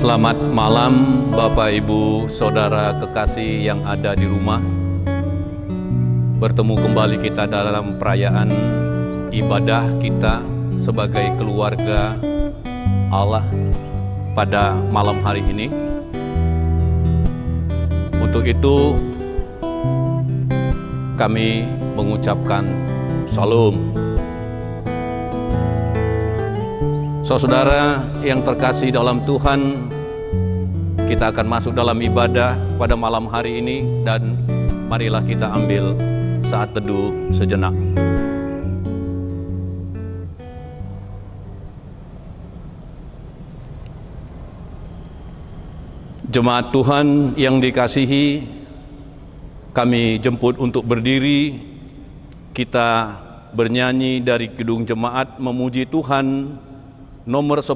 Selamat malam Bapak Ibu Saudara kekasih yang ada di rumah. Bertemu kembali kita dalam perayaan ibadah kita sebagai keluarga Allah pada malam hari ini. Untuk itu kami mengucapkan Shalom. Saudara yang terkasih dalam Tuhan, kita akan masuk dalam ibadah pada malam hari ini, dan marilah kita ambil saat teduh sejenak. Jemaat Tuhan yang dikasihi, kami jemput untuk berdiri. Kita bernyanyi dari Kidung Jemaat Memuji Tuhan nomor 10,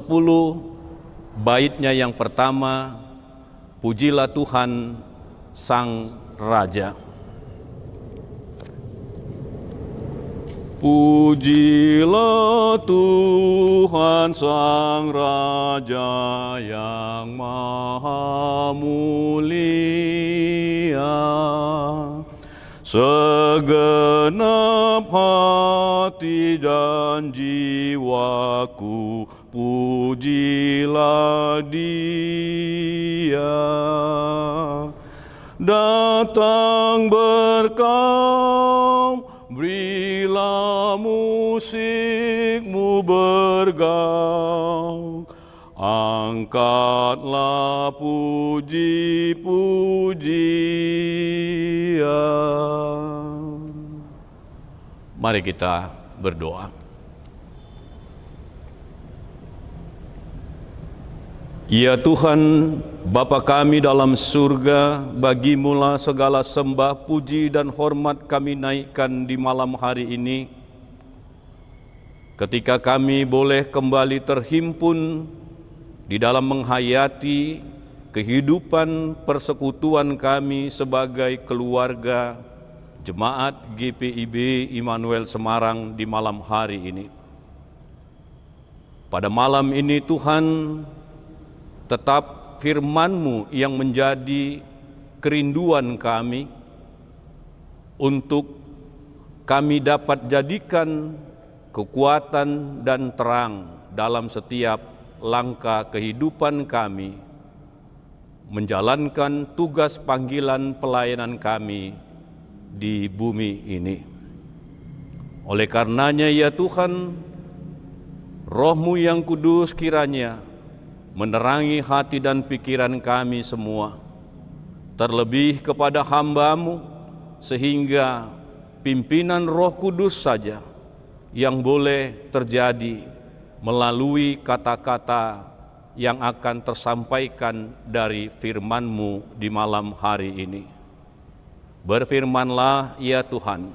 baitnya yang pertama, Pujilah Tuhan Sang Raja. Pujilah Tuhan Sang Raja yang maha mulia, segenap hati dan jiwaku pujilah Dia. Datang berkau, berilah musikmu bergaung, angkatlah puji-pujian. Mari kita berdoa. Ya Tuhan, Bapa kami dalam surga, bagimulah segala sembah, puji dan hormat kami naikkan di malam hari ini. Ketika kami boleh kembali terhimpun di dalam menghayati kehidupan persekutuan kami sebagai keluarga Jemaat GPIB Immanuel Semarang di malam hari ini. Pada malam ini Tuhan, tetap firman-Mu yang menjadi kerinduan kami untuk kami dapat jadikan kekuatan dan terang dalam setiap langkah kehidupan kami, menjalankan tugas panggilan pelayanan kami di bumi ini. Oleh karenanya ya Tuhan, Roh-Mu yang kudus kiranya menerangi hati dan pikiran kami semua, terlebih kepada hamba-Mu, sehingga pimpinan Roh Kudus saja yang boleh terjadi melalui kata-kata yang akan tersampaikan dari firman-Mu di malam hari ini. Berfirmanlah ya Tuhan,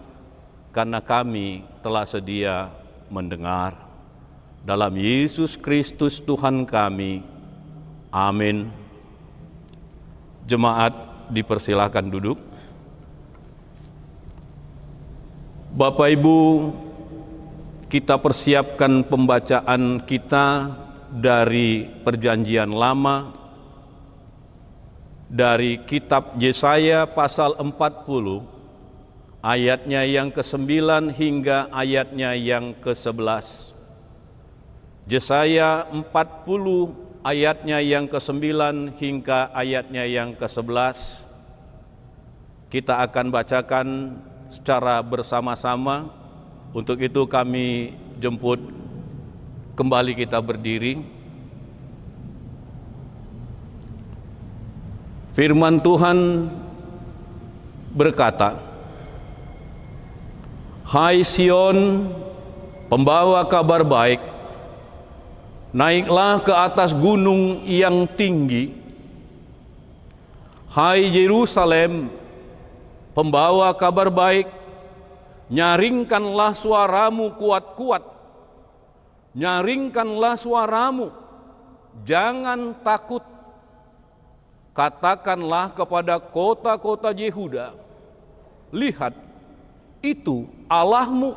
karena kami telah sedia mendengar. Dalam Yesus Kristus Tuhan kami. Amin. Jemaat dipersilakan duduk. Bapak Ibu, kita persiapkan pembacaan kita dari Perjanjian Lama, dari kitab Yesaya pasal 40, ayatnya yang ke-9 hingga ayatnya yang ke-11. Yesaya 40 ayatnya yang ke-9 hingga ayatnya yang ke-11. Kita akan bacakan secara bersama-sama. Untuk itu kami jemput kembali kita berdiri. Firman Tuhan berkata, Hai Sion, pembawa kabar baik, naiklah ke atas gunung yang tinggi. Hai Yerusalem, pembawa kabar baik, nyaringkanlah suaramu kuat-kuat. Nyaringkanlah suaramu, jangan takut. Katakanlah kepada kota-kota Yehuda, lihat, itu Allahmu.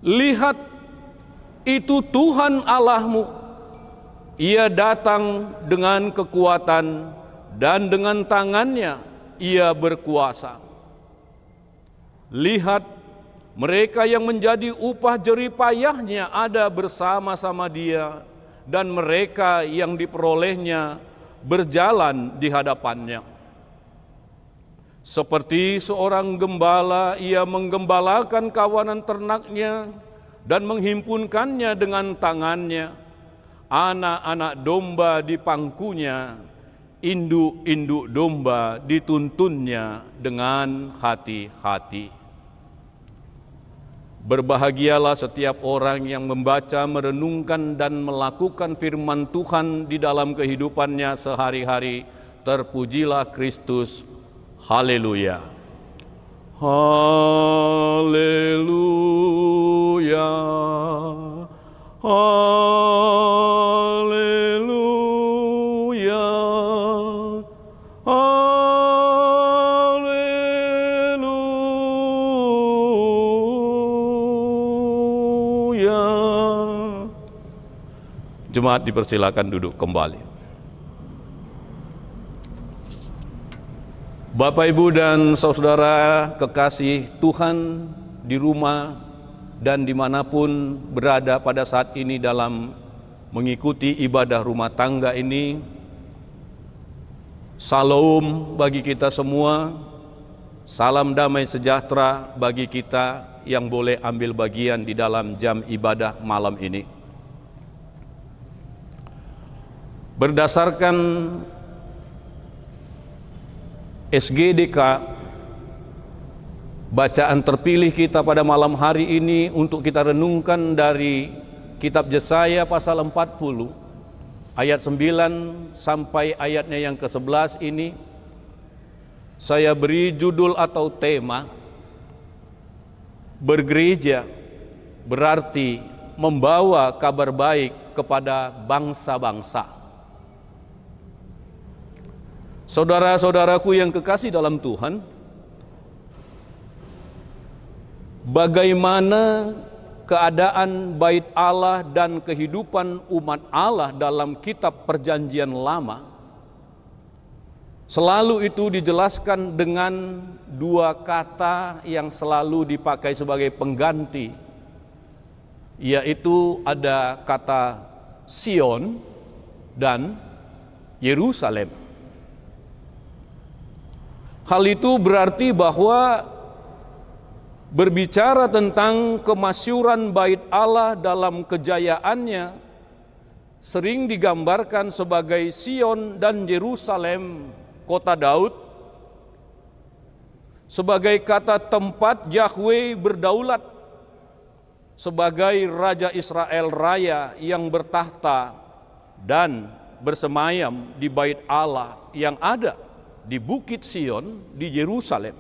Lihat, itu Tuhan Allahmu. Ia datang dengan kekuatan dan dengan tangannya ia berkuasa. Lihat, mereka yang menjadi upah jerih payahnya ada bersama-sama dia, dan mereka yang diperolehnya berjalan di hadapannya. Seperti seorang gembala, ia menggembalakan kawanan ternaknya dan menghimpunkannya dengan tangannya. Anak-anak domba di pangkunya, induk-induk domba dituntunnya dengan hati-hati. Berbahagialah setiap orang yang membaca, merenungkan, dan melakukan firman Tuhan di dalam kehidupannya sehari-hari. Terpujilah Kristus. Haleluya. Haleluya. Haleluya. Haleluya. Jemaat dipersilakan duduk kembali. Bapak, Ibu, dan saudara kekasih Tuhan di rumah dan dimanapun berada pada saat ini dalam mengikuti ibadah rumah tangga ini, Salam bagi kita semua, salam damai sejahtera bagi kita yang boleh ambil bagian di dalam jam ibadah malam ini. Berdasarkan SGDK, bacaan terpilih kita pada malam hari ini untuk kita renungkan dari kitab Yesaya pasal 40 ayat 9 sampai ayatnya yang ke-11 ini, saya beri judul atau tema, bergereja berarti membawa kabar baik kepada bangsa-bangsa. Saudara-saudaraku yang kekasih dalam Tuhan, bagaimana keadaan bait Allah dan kehidupan umat Allah dalam kitab Perjanjian Lama, selalu itu dijelaskan dengan dua kata yang selalu dipakai sebagai pengganti, yaitu ada kata Sion dan Yerusalem. Hal itu berarti bahwa berbicara tentang kemasyuran bait Allah dalam kejayaannya sering digambarkan sebagai Sion dan Yerusalem, kota Daud, sebagai kata tempat Yahweh berdaulat, sebagai Raja Israel Raya yang bertahta dan bersemayam di bait Allah yang ada di Bukit Sion di Yerusalem.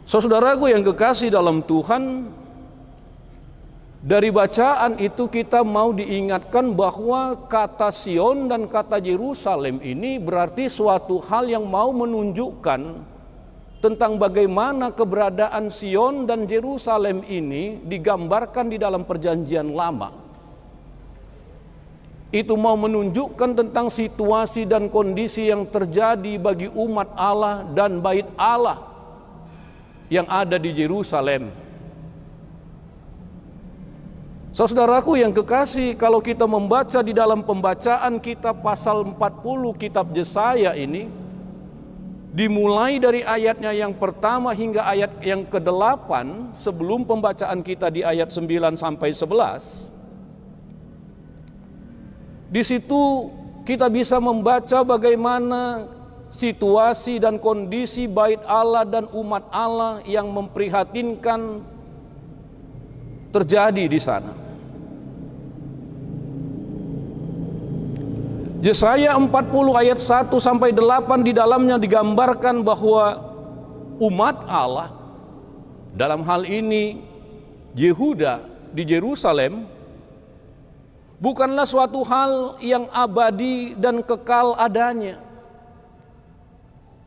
Saudaraku yang kekasih dalam Tuhan, dari bacaan itu kita mau diingatkan bahwa kata Sion dan kata Yerusalem ini berarti suatu hal yang mau menunjukkan tentang bagaimana keberadaan Sion dan Yerusalem ini digambarkan di dalam Perjanjian Lama. Itu mau menunjukkan tentang situasi dan kondisi yang terjadi bagi umat Allah dan bait Allah yang ada di Yerusalem. Saudaraku yang kekasih, kalau kita membaca di dalam pembacaan kita pasal 40 kitab Yesaya ini, dimulai dari ayatnya yang pertama hingga ayat yang ke-8 sebelum pembacaan kita di ayat 9 sampai 11. Di situ kita bisa membaca bagaimana situasi dan kondisi bait Allah dan umat Allah yang memprihatinkan terjadi di sana. Yesaya 40 ayat 1 sampai 8 di dalamnya digambarkan bahwa umat Allah, dalam hal ini Yehuda di Yerusalem, bukanlah suatu hal yang abadi dan kekal adanya.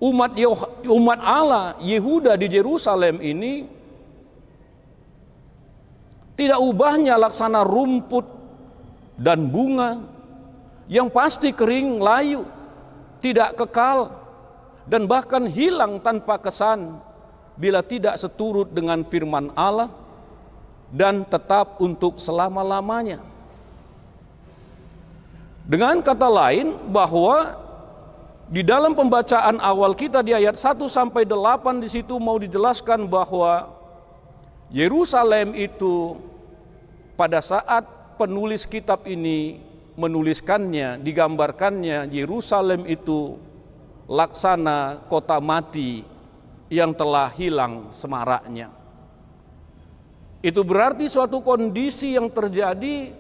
Umat Allah, Yehuda di Yerusalem ini tidak ubahnya laksana rumput dan bunga yang pasti kering, layu, tidak kekal, dan bahkan hilang tanpa kesan bila tidak seturut dengan firman Allah dan tetap untuk selama-lamanya. Dengan kata lain, bahwa di dalam pembacaan awal kita di ayat 1 sampai 8 di situ mau dijelaskan bahwa Yerusalem itu pada saat penulis kitab ini menuliskannya, digambarkannya Yerusalem itu laksana kota mati yang telah hilang semaraknya. Itu berarti suatu kondisi yang terjadi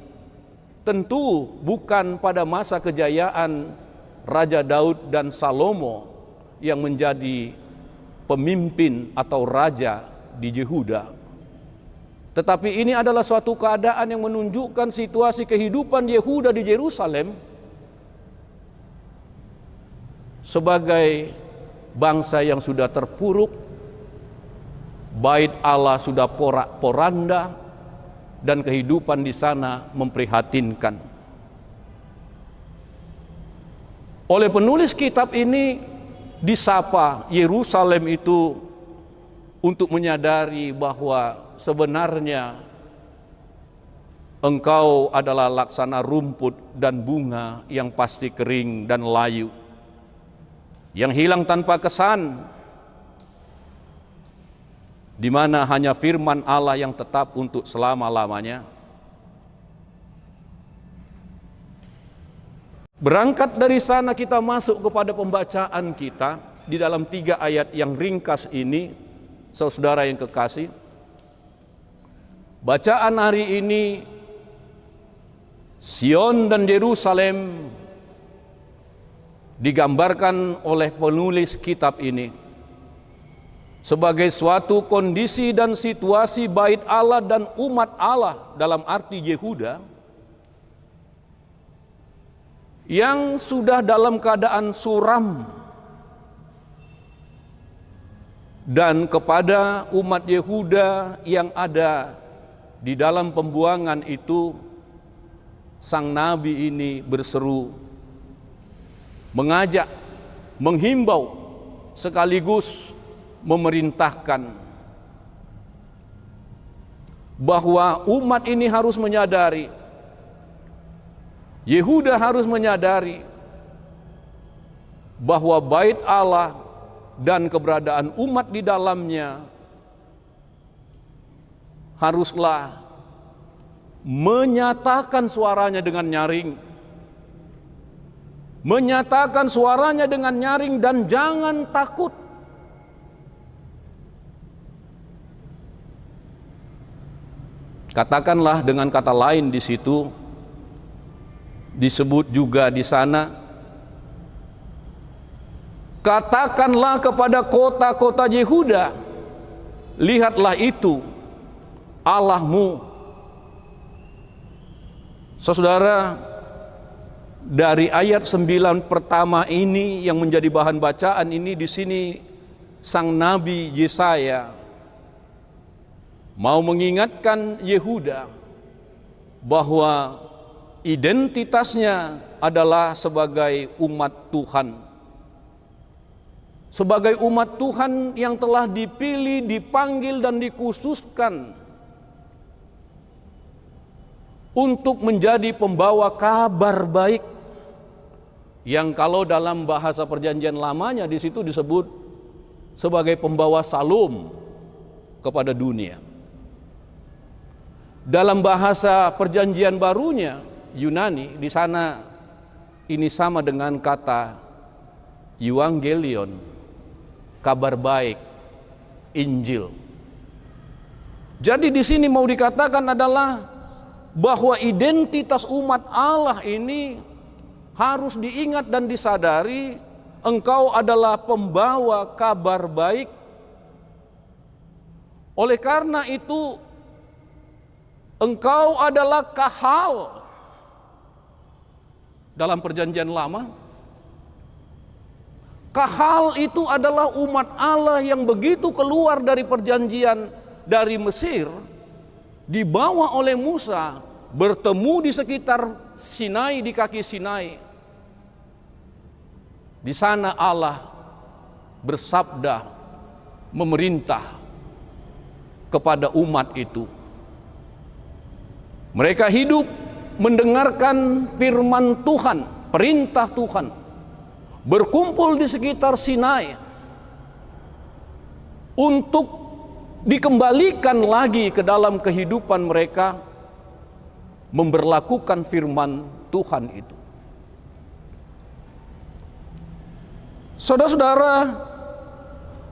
tentu bukan pada masa kejayaan Raja Daud dan Salomo yang menjadi pemimpin atau raja di Yehuda. Tetapi ini adalah suatu keadaan yang menunjukkan situasi kehidupan Yehuda di Yerusalem sebagai bangsa yang sudah terpuruk, bait Allah sudah porak-poranda, dan kehidupan di sana memprihatinkan. Oleh penulis kitab ini disapa Yerusalem itu untuk menyadari bahwa sebenarnya engkau adalah laksana rumput dan bunga yang pasti kering dan layu, yang hilang tanpa kesan, di mana hanya firman Allah yang tetap untuk selama-lamanya. Berangkat dari sana kita masuk kepada pembacaan kita di dalam 3 ayat yang ringkas ini, saudara yang kekasih. Bacaan hari ini, Sion dan Yerusalem digambarkan oleh penulis kitab ini sebagai suatu kondisi dan situasi bait Allah dan umat Allah dalam arti Yehuda yang sudah dalam keadaan suram, dan kepada umat Yehuda yang ada di dalam pembuangan itu, sang nabi ini berseru, mengajak, menghimbau, sekaligus memerintahkan bahwa umat ini harus menyadari, Yehuda harus menyadari bahwa bait Allah dan keberadaan umat di dalamnya haruslah menyatakan suaranya dengan nyaring, menyatakan suaranya dengan nyaring, dan jangan takut. Katakanlah dengan kata lain di situ, disebut juga di sana, katakanlah kepada kota-kota Yehuda, lihatlah itu Allahmu. Saudara, dari ayat 9 pertama ini yang menjadi bahan bacaan ini, di sini sang nabi Yesaya mau mengingatkan Yehuda bahwa identitasnya adalah sebagai umat Tuhan. Sebagai umat Tuhan yang telah dipilih, dipanggil, dan dikhususkan untuk menjadi pembawa kabar baik, yang kalau dalam bahasa perjanjian lamanya di situ disebut sebagai pembawa salum kepada dunia. Dalam bahasa perjanjian barunya Yunani, di sana ini sama dengan kata Evangelion, kabar baik, Injil. Jadi di sini mau dikatakan adalah bahwa identitas umat Allah ini harus diingat dan disadari, engkau adalah pembawa kabar baik. Oleh karena itu, engkau adalah kahal. Dalam perjanjian lama, kahal itu adalah umat Allah yang begitu keluar dari perjanjian dari Mesir, dibawa oleh Musa bertemu di sekitar Sinai, di kaki Sinai. Di sana Allah bersabda, memerintah kepada umat itu. Mereka hidup mendengarkan firman Tuhan, perintah Tuhan, berkumpul di sekitar Sinai untuk dikembalikan lagi ke dalam kehidupan mereka, memberlakukan firman Tuhan itu. Saudara-saudara,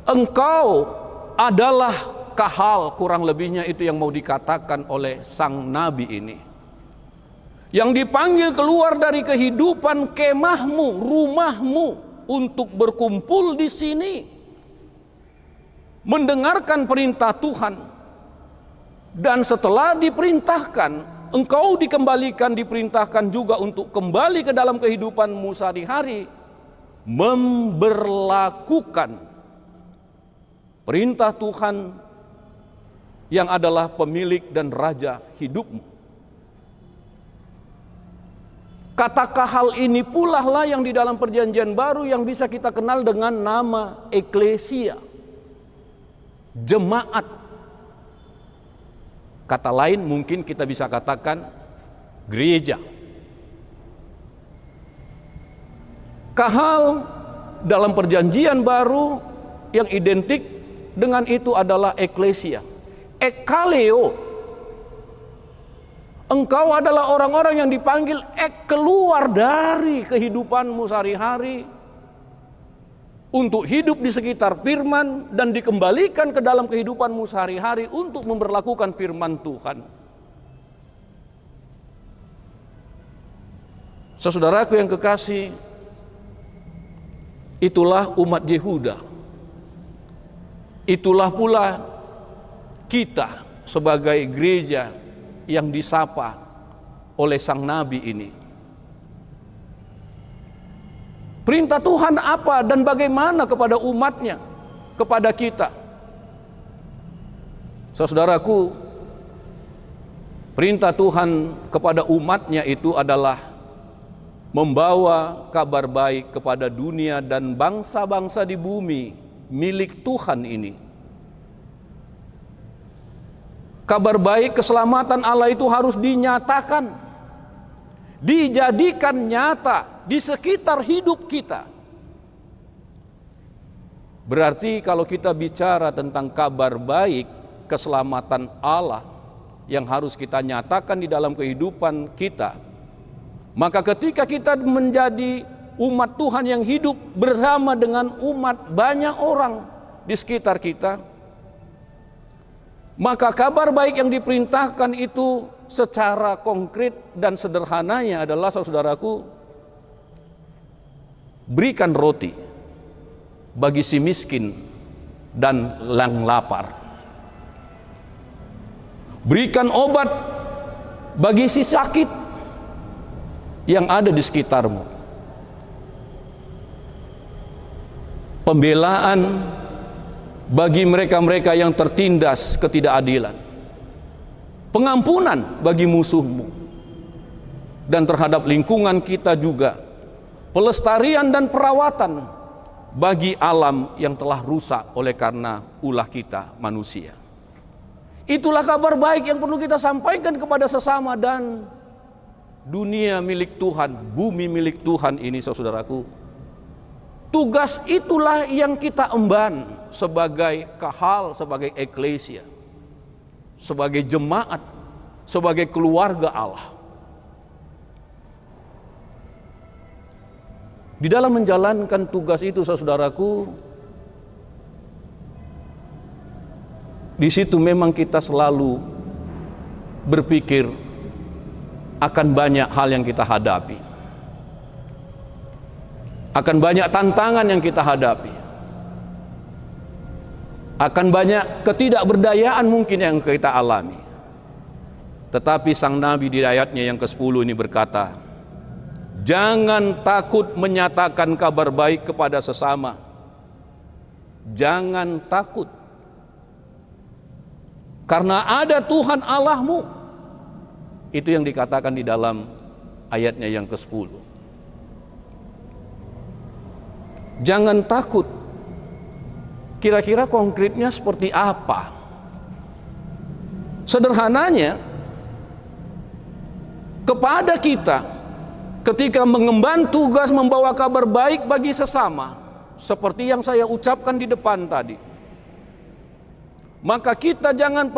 engkau adalah kahal, kurang lebihnya itu yang mau dikatakan oleh sang nabi ini, yang dipanggil keluar dari kehidupan kemahmu, rumahmu, untuk berkumpul di sini, mendengarkan perintah Tuhan. Dan setelah diperintahkan, engkau diperintahkan juga untuk kembali ke dalam kehidupanmu sehari-hari, memberlakukan perintah Tuhan yang adalah pemilik dan raja hidupmu. Kata kahal ini pula lah yang di dalam perjanjian baru yang bisa kita kenal dengan nama eklesia, jemaat. Kata lain mungkin kita bisa katakan gereja. Kahal dalam perjanjian baru yang identik dengan itu adalah eklesia. Ekaleo, engkau adalah orang-orang yang dipanggil keluar dari kehidupanmu sehari-hari untuk hidup di sekitar firman dan dikembalikan ke dalam kehidupanmu sehari-hari untuk memberlakukan firman Tuhan. Saudaraku yang kekasih, itulah umat Yehuda. Itulah pula kita sebagai gereja yang disapa oleh sang nabi ini. Perintah Tuhan apa dan bagaimana kepada umatnya, kepada kita? Saudaraku, perintah Tuhan kepada umatnya itu adalah membawa kabar baik kepada dunia dan bangsa-bangsa di bumi milik Tuhan ini. Kabar baik keselamatan Allah itu harus dinyatakan, dijadikan nyata di sekitar hidup kita. Berarti kalau kita bicara tentang kabar baik keselamatan Allah yang harus kita nyatakan di dalam kehidupan kita, maka ketika kita menjadi umat Tuhan yang hidup bersama dengan umat banyak orang di sekitar kita, maka kabar baik yang diperintahkan itu secara konkret dan sederhananya adalah, saudaraku, berikan roti bagi si miskin dan yang lapar. Berikan obat bagi si sakit yang ada di sekitarmu. Pembelaan bagi mereka-mereka yang tertindas ketidakadilan. Pengampunan bagi musuhmu. Dan terhadap lingkungan kita juga. Pelestarian dan perawatan bagi alam yang telah rusak oleh karena ulah kita manusia. Itulah kabar baik yang perlu kita sampaikan kepada sesama, dan dunia milik Tuhan, bumi milik Tuhan ini, saudaraku. Tugas itulah yang kita emban sebagai kahal, sebagai eklesia, sebagai jemaat, sebagai keluarga Allah. Di dalam menjalankan tugas itu, saudaraku, di situ memang kita selalu berpikir akan banyak hal yang kita hadapi, akan banyak tantangan yang kita hadapi, akan banyak ketidakberdayaan mungkin yang kita alami. Tetapi sang nabi di ayatnya yang ke-10 ini berkata, jangan takut menyatakan kabar baik kepada sesama. Jangan takut. karena ada Tuhan Allahmu. Itu yang dikatakan di dalam ayatnya yang ke-10. Jangan takut. Kira-kira konkretnya seperti apa? Sederhananya, kepada kita ketika mengemban tugas membawa kabar baik bagi sesama, seperti yang saya ucapkan di depan tadi, maka kita jangan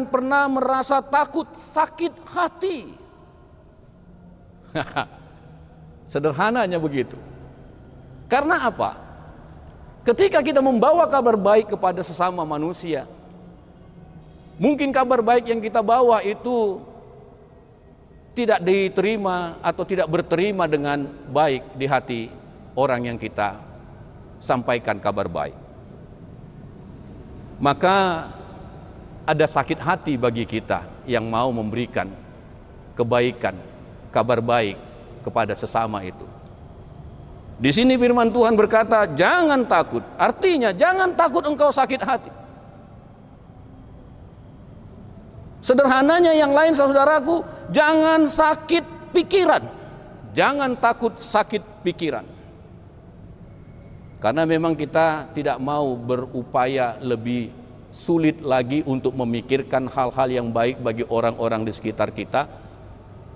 pernah merasa takut, sakit hati. Sederhananya begitu. Karena apa? Ketika kita membawa kabar baik kepada sesama manusia, mungkin kabar baik yang kita bawa itu tidak diterima atau tidak berterima dengan baik di hati orang yang kita sampaikan kabar baik. Maka ada sakit hati bagi kita yang mau memberikan kebaikan, kabar baik kepada sesama itu. Di sini firman Tuhan berkata, jangan takut. Artinya, jangan takut engkau sakit hati. Sederhananya yang lain, saudaraku, jangan sakit pikiran. Jangan takut sakit pikiran. Karena memang kita tidak mau berupaya lebih sulit lagi untuk memikirkan hal-hal yang baik bagi orang-orang di sekitar kita.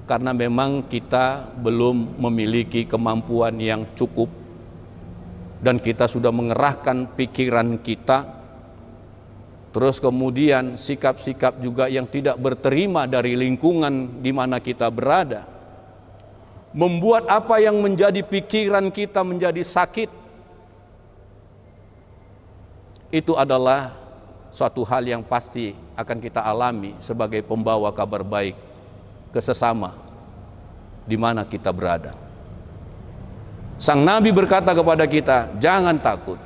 Karena memang kita belum memiliki kemampuan yang cukup. Dan kita sudah mengerahkan pikiran kita. Terus kemudian sikap-sikap juga yang tidak berterima dari lingkungan di mana kita berada, membuat apa yang menjadi pikiran kita menjadi sakit. Itu adalah suatu hal yang pasti akan kita alami sebagai pembawa kabar baik ke sesama di mana kita berada. Sang Nabi berkata kepada kita, jangan takut.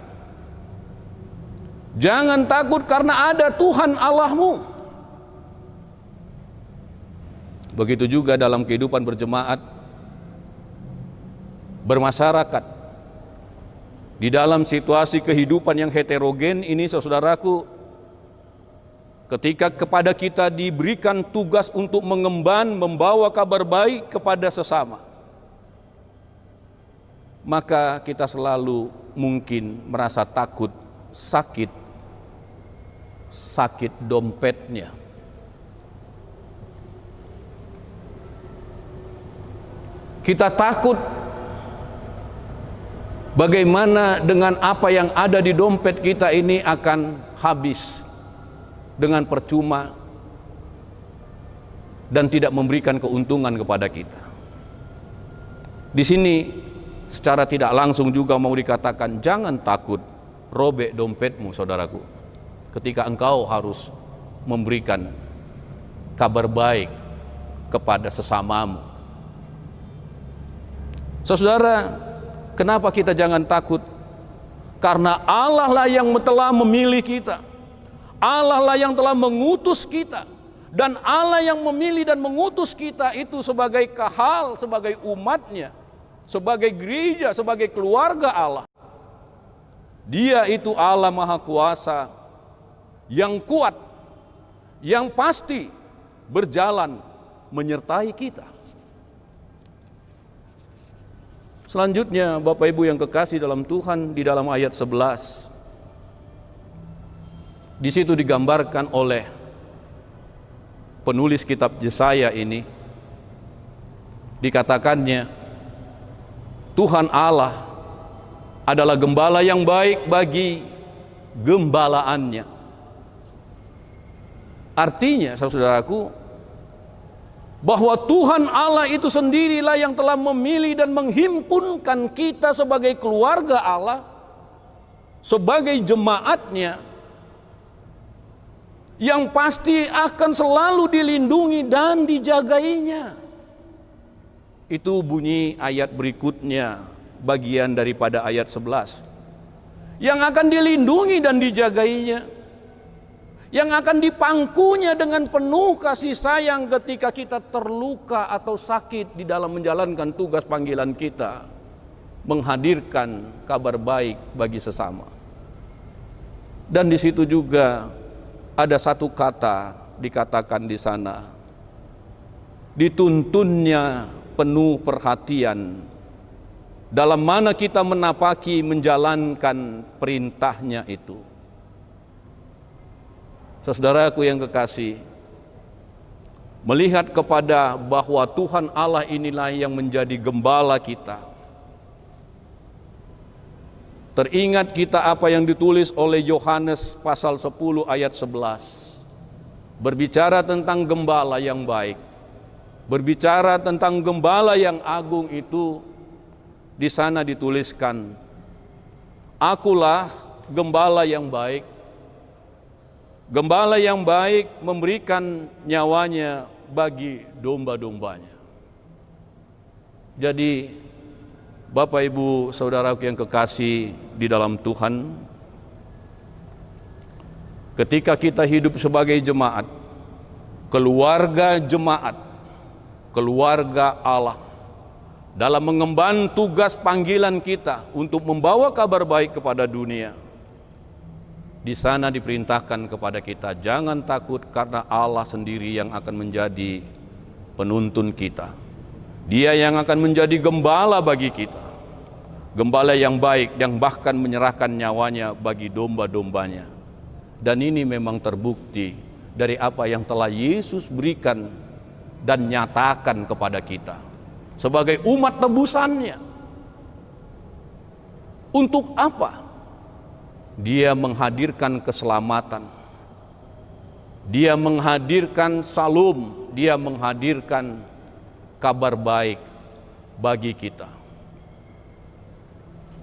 Jangan takut karena ada Tuhan Allahmu. Begitu juga dalam kehidupan berjemaat, bermasyarakat, di dalam situasi kehidupan yang heterogen ini, saudaraku, ketika kepada kita diberikan tugas untuk mengemban, membawa kabar baik kepada sesama, maka kita selalu mungkin merasa takut, sakit dompetnya. Kita takut bagaimana dengan apa yang ada di dompet kita ini akan habis dengan percuma dan tidak memberikan keuntungan kepada kita. Di sini secara tidak langsung juga mau dikatakan, jangan takut robek dompetmu, saudaraku, ketika engkau harus memberikan kabar baik kepada sesamamu. Saudara, kenapa kita jangan takut? Karena Allah lah yang telah memilih kita. Allah lah yang telah mengutus kita. Dan Allah yang memilih dan mengutus kita itu sebagai kahal, sebagai umatnya, sebagai gereja, sebagai keluarga Allah. Dia itu Allah Maha Kuasa, yang kuat, yang pasti berjalan menyertai kita. Selanjutnya, Bapak Ibu yang kekasih dalam Tuhan, di dalam ayat 11, di situ digambarkan oleh penulis kitab Yesaya ini, dikatakannya Tuhan Allah adalah gembala yang baik bagi gembalaannya. Artinya, saudaraku, bahwa Tuhan Allah itu sendirilah yang telah memilih dan menghimpunkan kita sebagai keluarga Allah, sebagai jemaatnya, yang pasti akan selalu dilindungi dan dijagainya. Itu bunyi ayat berikutnya, bagian daripada ayat 11. Yang akan dilindungi dan dijagainya, yang akan dipangkunya dengan penuh kasih sayang ketika kita terluka atau sakit di dalam menjalankan tugas panggilan kita, menghadirkan kabar baik bagi sesama. Dan di situ juga ada satu kata dikatakan di sana, dituntunnya penuh perhatian dalam mana kita menapaki menjalankan perintahnya itu. Saudaraku yang kekasih, melihat kepada bahwa Tuhan Allah inilah yang menjadi gembala kita, teringat kita apa yang ditulis oleh Yohanes pasal 10 ayat 11, berbicara tentang gembala yang baik, berbicara tentang gembala yang agung itu. Di sana dituliskan, akulah gembala yang baik. Gembala yang baik memberikan nyawanya bagi domba-dombanya. Jadi Bapak Ibu Saudaraku yang kekasih di dalam Tuhan, ketika kita hidup sebagai jemaat, keluarga jemaat, keluarga Allah, dalam mengemban tugas panggilan kita untuk membawa kabar baik kepada dunia, di sana diperintahkan kepada kita, jangan takut karena Allah sendiri yang akan menjadi penuntun kita. Dia yang akan menjadi gembala bagi kita, gembala yang baik yang bahkan menyerahkan nyawanya bagi domba-dombanya. Dan ini memang terbukti dari apa yang telah Yesus berikan dan nyatakan kepada kita sebagai umat tebusannya. Untuk apa? Dia menghadirkan keselamatan, dia menghadirkan salum, dia menghadirkan kabar baik bagi kita.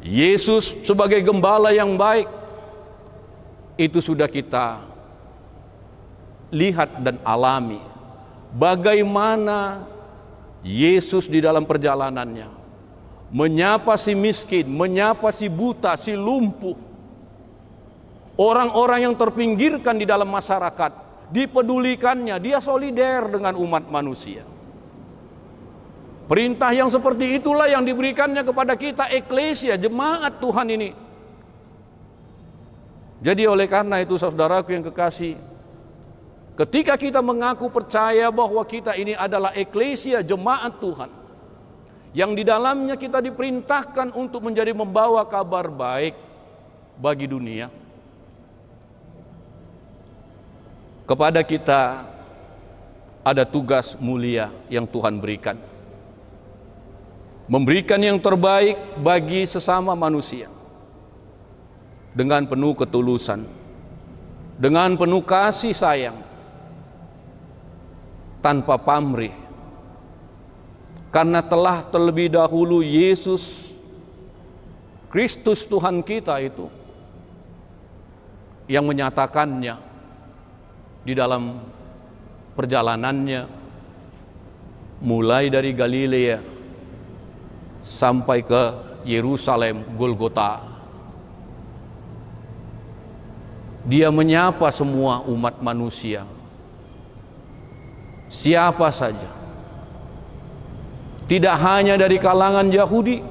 Yesus sebagai gembala yang baik, itu sudah kita lihat dan alami. Bagaimana Yesus di dalam perjalanannya menyapa si miskin, menyapa si buta, si lumpuh, orang-orang yang terpinggirkan di dalam masyarakat, dipedulikannya, dia solider dengan umat manusia. Perintah yang seperti itulah yang diberikannya kepada kita, eklesia, jemaat Tuhan ini. Jadi oleh karena itu saudaraku yang kekasih, ketika kita mengaku percaya bahwa kita ini adalah eklesia, jemaat Tuhan, yang di dalamnya kita diperintahkan untuk menjadi membawa kabar baik bagi dunia, kepada kita ada tugas mulia yang Tuhan berikan. Memberikan yang terbaik bagi sesama manusia dengan penuh ketulusan, dengan penuh kasih sayang, tanpa pamrih, karena telah terlebih dahulu Yesus Kristus Tuhan kita itu yang menyatakannya di dalam perjalanannya mulai dari Galilea sampai ke Yerusalem, Golgota. Dia menyapa semua umat manusia, siapa saja, tidak hanya dari kalangan Yahudi,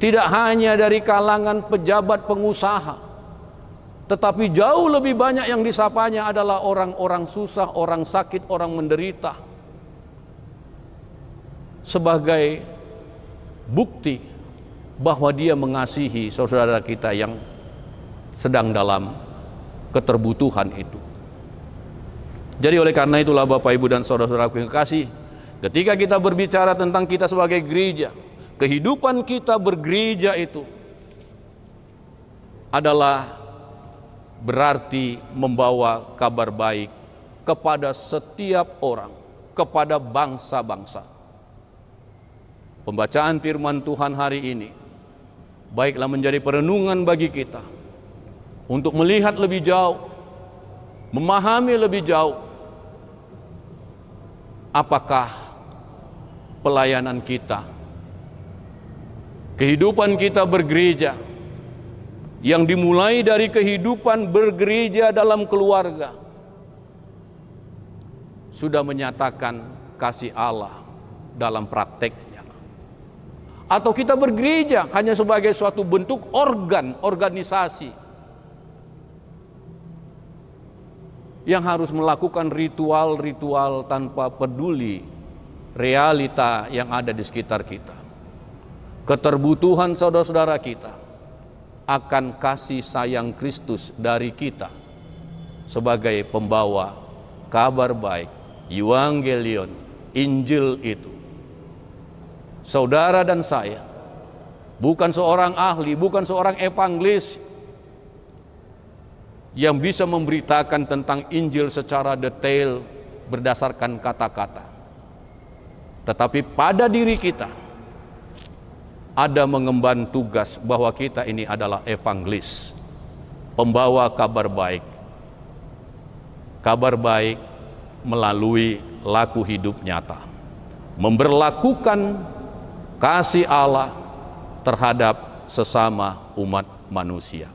tidak hanya dari kalangan pejabat pengusaha, tetapi jauh lebih banyak yang disapanya adalah orang-orang susah, orang sakit, orang menderita, sebagai bukti bahwa dia mengasihi saudara kita yang sedang dalam keterbutuhan itu. Jadi oleh karena itulah Bapak Ibu dan saudara-saudaraku yang kekasih, ketika kita berbicara tentang kita sebagai gereja, kehidupan kita bergereja itu adalah berarti membawa kabar baik kepada setiap orang, kepada bangsa-bangsa. Pembacaan firman Tuhan hari ini baiklah menjadi perenungan bagi kita untuk melihat lebih jauh, memahami lebih jauh apakah pelayanan kita, kehidupan kita bergereja yang dimulai dari kehidupan bergereja dalam keluarga sudah menyatakan kasih Allah dalam prakteknya, atau kita bergereja hanya sebagai suatu bentuk organisasi yang harus melakukan ritual-ritual tanpa peduli realita yang ada di sekitar kita. Keterbutuhan saudara-saudara kita akan kasih sayang Kristus dari kita sebagai pembawa kabar baik, Evangelion, Injil itu. Saudara dan saya bukan seorang ahli, bukan seorang evangelis yang bisa memberitakan tentang Injil secara detail berdasarkan kata-kata. Tetapi pada diri kita ada mengemban tugas bahwa kita ini adalah evangelis, pembawa kabar baik. Kabar baik melalui laku hidup nyata, memberlakukan kasih Allah terhadap sesama umat manusia.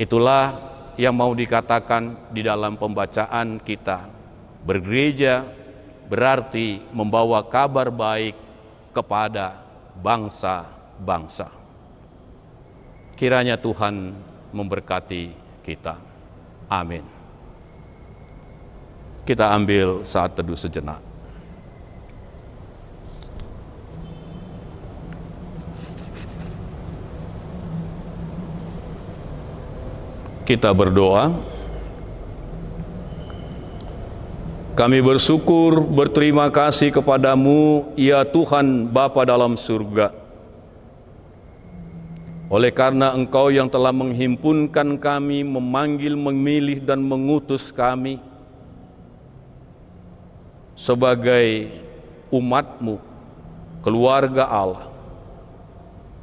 Itulah yang mau dikatakan di dalam pembacaan kita. Bergereja berarti membawa kabar baik kepada bangsa-bangsa. Kiranya Tuhan memberkati kita. Amin. Kita ambil saat teduh sejenak. Kita berdoa. Kami bersyukur, berterima kasih kepadamu, ya Tuhan Bapa dalam surga. Oleh karena Engkau yang telah menghimpunkan kami, memanggil, memilih, dan mengutus kami sebagai umat-Mu, keluarga Allah,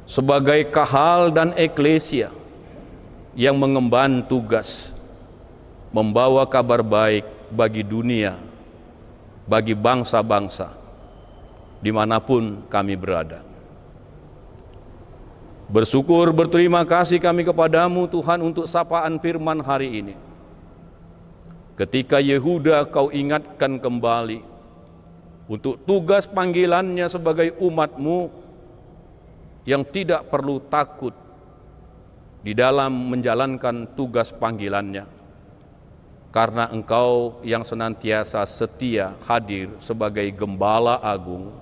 sebagai kahal dan eklesia yang mengemban tugas membawa kabar baik bagi dunia, bagi bangsa-bangsa, dimanapun kami berada. Bersyukur, berterima kasih kami kepadamu Tuhan untuk sapaan firman hari ini. Ketika Yehuda Kau ingatkan kembali untuk tugas panggilannya sebagai umat-Mu yang tidak perlu takut di dalam menjalankan tugas panggilannya, karena Engkau yang senantiasa setia hadir sebagai Gembala Agung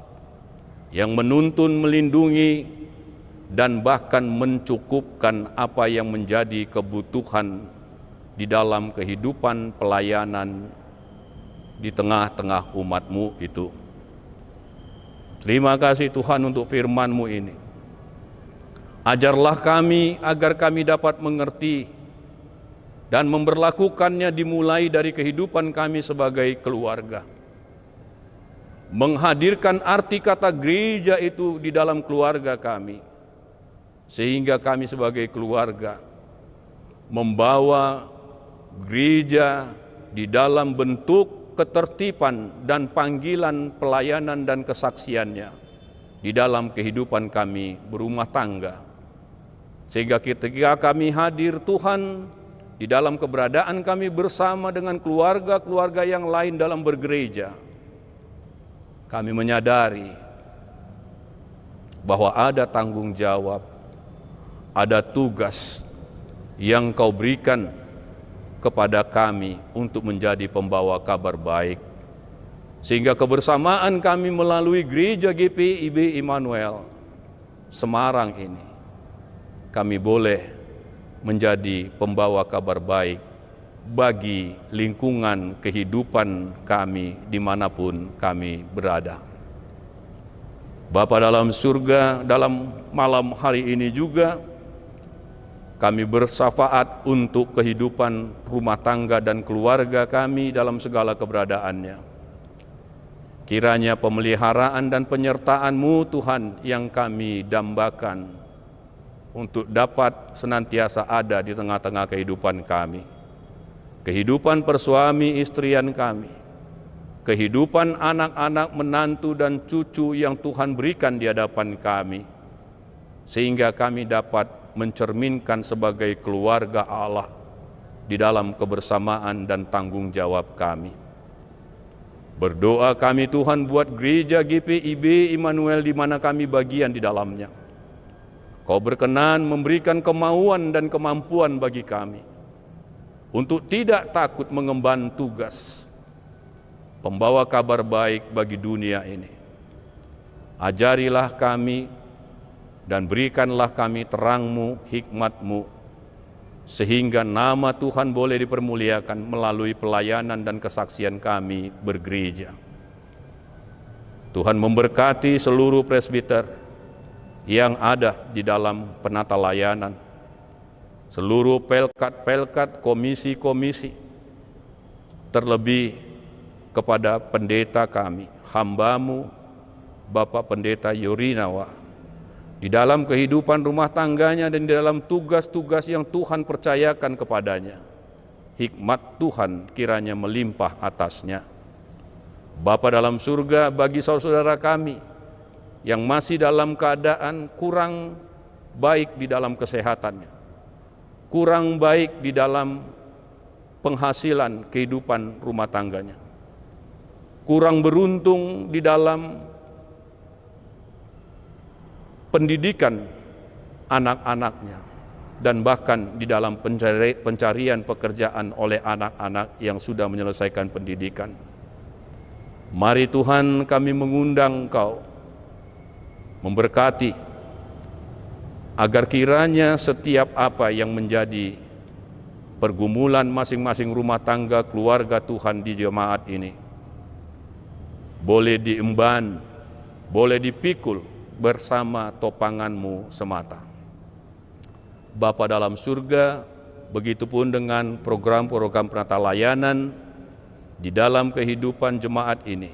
yang menuntun, melindungi, dan bahkan mencukupkan apa yang menjadi kebutuhan di dalam kehidupan pelayanan di tengah-tengah umat-Mu itu. Terima kasih Tuhan untuk firman-Mu ini. Ajarlah kami agar kami dapat mengerti dan memberlakukannya dimulai dari kehidupan kami sebagai keluarga. Menghadirkan arti kata gereja itu di dalam keluarga kami, sehingga kami sebagai keluarga membawa gereja di dalam bentuk ketertiban dan panggilan pelayanan dan kesaksiannya di dalam kehidupan kami berumah tangga. Sehingga ketika kami hadir Tuhan, di dalam keberadaan kami bersama dengan keluarga-keluarga yang lain dalam bergereja, kami menyadari bahwa ada tanggung jawab, ada tugas yang Kau berikan kepada kami untuk menjadi pembawa kabar baik. Sehingga kebersamaan kami melalui Gereja GPIB Immanuel Semarang ini, kami boleh menjadi pembawa kabar baik bagi lingkungan kehidupan kami dimanapun kami berada. Bapa dalam surga, dalam malam hari ini juga kami bersyafaat untuk kehidupan rumah tangga dan keluarga kami dalam segala keberadaannya. Kiranya pemeliharaan dan penyertaan-Mu Tuhan yang kami dambakan untuk dapat senantiasa ada di tengah-tengah kehidupan kami. Kehidupan persuami istrian kami, kehidupan anak-anak, menantu dan cucu yang Tuhan berikan di hadapan kami, sehingga kami dapat mencerminkan sebagai keluarga Allah di dalam kebersamaan dan tanggung jawab kami. Berdoa kami Tuhan buat gereja GPIB Immanuel di mana kami bagian di dalamnya. Kau berkenan memberikan kemauan dan kemampuan bagi kami untuk tidak takut mengemban tugas pembawa kabar baik bagi dunia ini. Ajarilah kami dan berikanlah kami terang-Mu, hikmat-Mu, sehingga nama Tuhan boleh dipermuliakan melalui pelayanan dan kesaksian kami bergereja. Tuhan memberkati seluruh presbiter yang ada di dalam penata layanan, seluruh pelkat-pelkat, komisi-komisi, terlebih kepada pendeta kami, hamba-Mu, Bapak Pendeta Yorinawa, di dalam kehidupan rumah tangganya dan di dalam tugas-tugas yang Tuhan percayakan kepadanya. Hikmat Tuhan kiranya melimpah atasnya. Bapa dalam surga, bagi saudara-saudara kami yang masih dalam keadaan kurang baik di dalam kesehatannya, kurang baik di dalam penghasilan kehidupan rumah tangganya, kurang beruntung di dalam pendidikan anak-anaknya, dan bahkan di dalam pencarian pekerjaan oleh anak-anak yang sudah menyelesaikan pendidikan. Mari Tuhan, kami mengundang Engkau memberkati agar kiranya setiap apa yang menjadi pergumulan masing-masing rumah tangga keluarga Tuhan di jemaat ini boleh diemban, boleh dipikul bersama topangan-Mu semata. Bapa dalam surga, begitupun dengan program-program penata layanan di dalam kehidupan jemaat ini.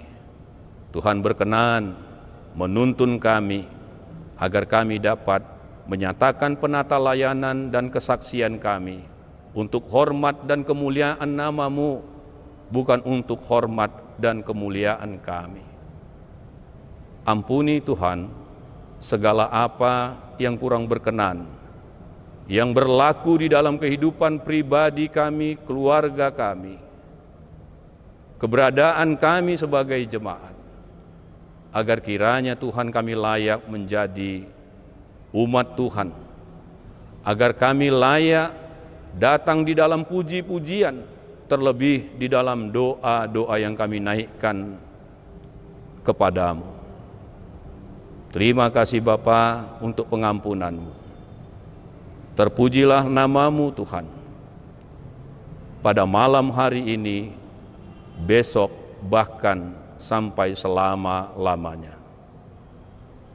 Tuhan berkenan menuntun kami agar kami dapat menyatakan penata layanan dan kesaksian kami untuk hormat dan kemuliaan nama-Mu, bukan untuk hormat dan kemuliaan kami. Ampuni Tuhan segala apa yang kurang berkenan, yang berlaku di dalam kehidupan pribadi kami, keluarga kami, keberadaan kami sebagai jemaat, agar kiranya Tuhan kami layak menjadi umat Tuhan, agar kami layak datang di dalam puji-pujian, terlebih di dalam doa-doa yang kami naikkan kepadamu. Terima kasih Bapa untuk pengampunan-Mu. Terpujilah nama-Mu Tuhan. Pada malam hari ini, besok, bahkan sampai selama-lamanya.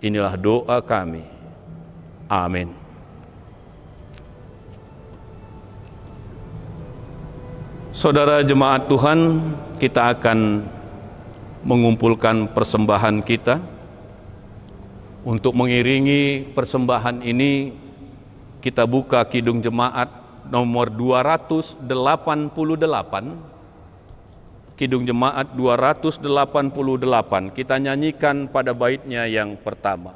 Inilah doa kami. Amin. Saudara jemaat Tuhan, kita akan mengumpulkan persembahan kita. Untuk mengiringi persembahan ini, kita buka Kidung Jemaat nomor 288, Kidung Jemaat 288, kita nyanyikan pada baitnya yang pertama.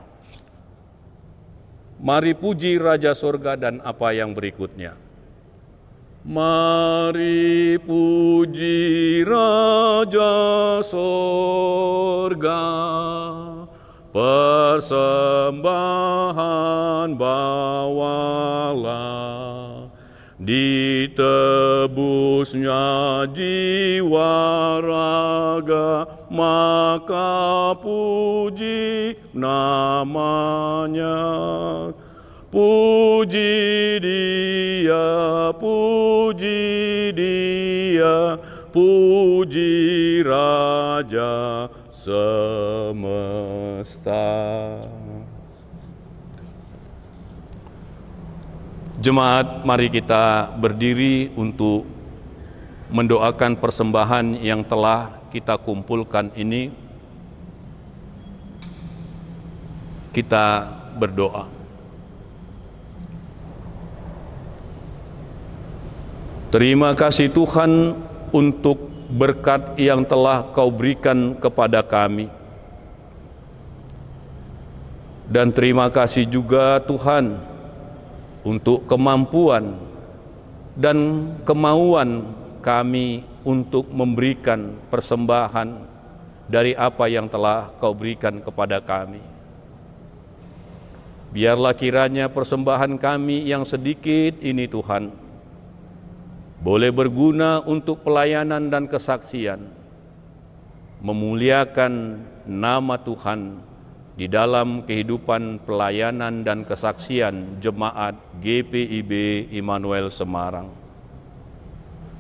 Mari puji Raja Sorga dan apa yang berikutnya. Mari puji Raja Sorga, persembahan bawalah, ditebusnya jiwa raga, maka puji namanya. Puji Dia, puji Dia, puji Raja semesta. Jemaat, mari kita berdiri untuk mendoakan persembahan yang telah kita kumpulkan ini. Kita berdoa. Terima kasih Tuhan untuk berkat yang telah Kau berikan kepada kami. Dan terima kasih juga Tuhan untuk kemampuan dan kemauan kami untuk memberikan persembahan dari apa yang telah Kau berikan kepada kami. Biarlah kiranya persembahan kami yang sedikit ini Tuhan boleh berguna untuk pelayanan dan kesaksian, memuliakan nama Tuhan di dalam kehidupan pelayanan dan kesaksian Jemaat GPIB Immanuel Semarang.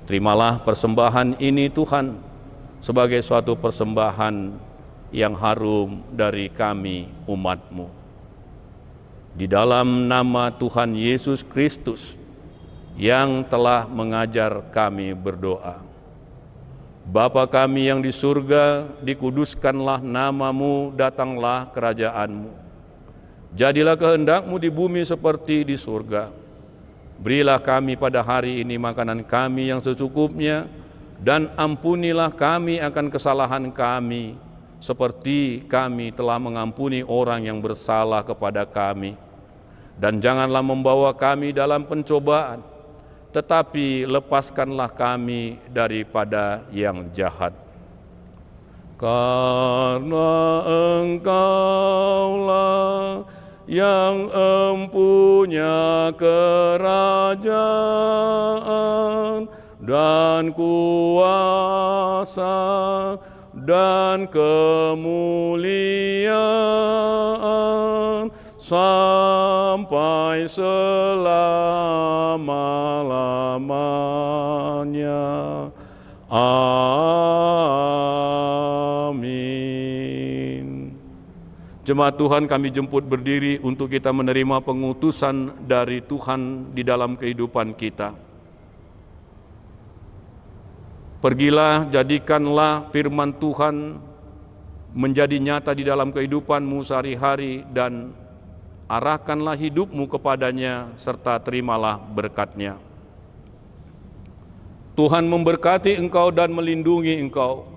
Terimalah persembahan ini Tuhan sebagai suatu persembahan yang harum dari kami umat-Mu. Di dalam nama Tuhan Yesus Kristus yang telah mengajar kami berdoa. Bapa kami yang di surga, dikuduskanlah nama-Mu, datanglah kerajaan-Mu. Jadilah kehendak-Mu di bumi seperti di surga. Berilah kami pada hari ini makanan kami yang secukupnya, dan ampunilah kami akan kesalahan kami, seperti kami telah mengampuni orang yang bersalah kepada kami. Dan janganlah membawa kami dalam pencobaan, tetapi lepaskanlah kami daripada yang jahat. Karena Engkaulah yang empunya kerajaan dan kuasa dan kemuliaan sampai selama-lamanya. Amin. Jemaat Tuhan, kami jemput berdiri untuk kita menerima pengutusan dari Tuhan di dalam kehidupan kita. Pergilah, jadikanlah firman Tuhan menjadi nyata di dalam kehidupanmu sehari-hari, dan arahkanlah hidupmu kepadanya, serta terimalah berkat-Nya. Tuhan memberkati engkau dan melindungi engkau.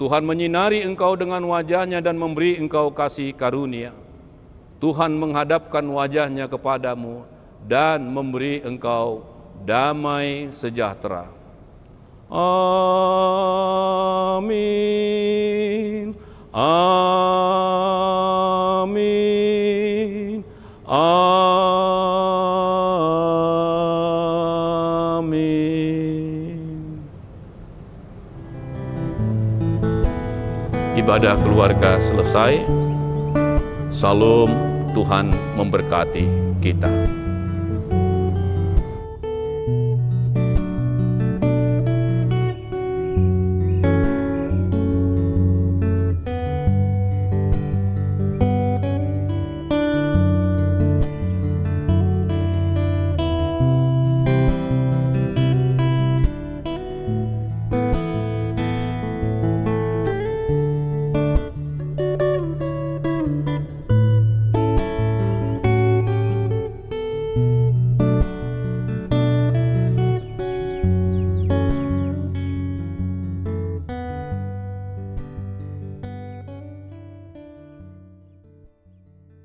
Tuhan menyinari engkau dengan wajah-Nya dan memberi engkau kasih karunia. Tuhan menghadapkan wajah-Nya kepadamu dan memberi engkau damai sejahtera. Amin. Amin. Amin. Ibadah keluarga selesai. Salam, Tuhan memberkati kita.